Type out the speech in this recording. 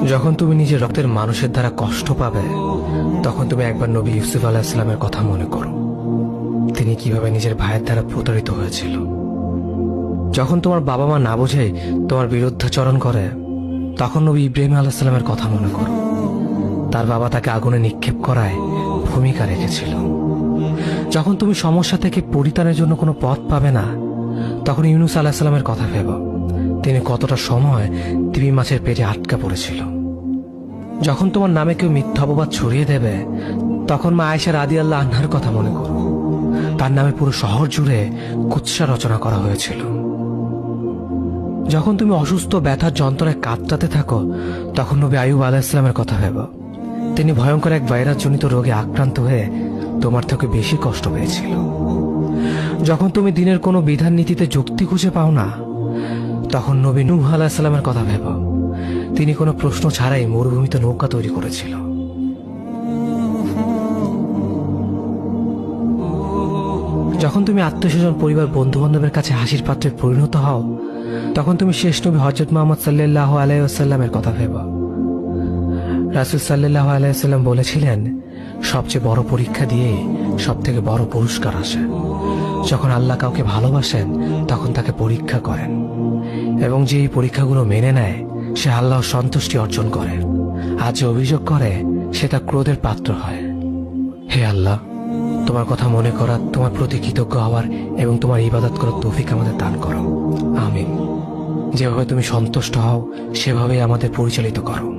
যখন তুমি নিজের রক্তের মানুষের দ্বারা কষ্ট পাবে, তখন তুমি একবার নবী ইউসুফ আলাইহিস সালামের কথা মনে করো। তিনি কিভাবে নিজের ভাইয়ের দ্বারা প্রতারিত হয়েছিল। যখন তোমার বাবা মা না বুঝে তোমার বিরুদ্ধাচরণ করে, তখন নবী ইব্রাহিম আলাইহিস সালামের কথা মনে করো। তার বাবা তাকে আগুনে নিক্ষেপ করায় ভূমিকা রেখেছিল। যখন তুমি সমস্যা থেকে পরিত্রাণের জন্য কোনো পথ পাবে না, তখন ইউনুস আলাইহিস সালামের কথা ভেবো। তিনি কতটা সময় তিমি মাছের পেটে আটকা পড়েছিল। যখন তোমার নামে কেউ মিথ্যা অপবাদ ছড়িয়ে দেবে, তখন মা আয়েশা রাদিয়াল্লাহু আনহার কথা মনে করো। তার নামে পুরো শহর জুড়ে কুৎসা রচনা করা হয়েছিল। যখন তুমি অসুস্থ ব্যথার যন্ত্রণায় কাতরাতে থাকো, তখন নবী আইয়ুব আলাইহিস সালামের কথা ভেবো। তিনি ভয়ঙ্কর এক ভাইরাসজনিত রোগে আক্রান্ত হয়ে তোমার থেকে বেশি কষ্ট পেয়েছিল। যখন তুমি দিনের কোনো বিধান নীতিতে যুক্তি খুঁজে পাও না, তখন নবী নূহ আলাইহিস সালামের কথা ভেবো। তিনি কোনো প্রশ্ন ছাড়াই মরুভূমিতে নৌকা তৈরি করেছিল। যখন তুমি আত্মীয়স্বজন, পরিবার, বন্ধু বান্ধবের কাছে হাসির পাত্রে পরিণত হও, তখন তুমি শেষ নবী হযরত মুহাম্মদ সাল্লাল্লাহু আলাইহি ওয়াসাল্লামের কথা ভেবো। রাসূল সাল্লাল্লাহু আলাইহি ওয়াসাল্লাম বলেছিলেন, সবচেয়ে বড় পরীক্ষা দিয়ে সব থেকে বড় পুরস্কার আসে। যখন আল্লাহ কাউকে ভালোবাসেন, তখন তাকে পরীক্ষা করেন, এবং যে এই পরীক্ষাগুলো মেনে নেয়, সে আল্লাহর সন্তুষ্টি অর্জন করে। আর যে অভিযোগ করে, সে তার ক্রোধের পাত্র হয়। হে আল্লাহ, তোমার কথা মনে করা, তোমার প্রতি কৃতজ্ঞ হওয়ার এবং তোমার ইবাদত করার তৌফিক আমাদের দান করো। আমিন। যেভাবে তুমি সন্তুষ্ট হও, সেভাবেই আমাদের পরিচালিত করো।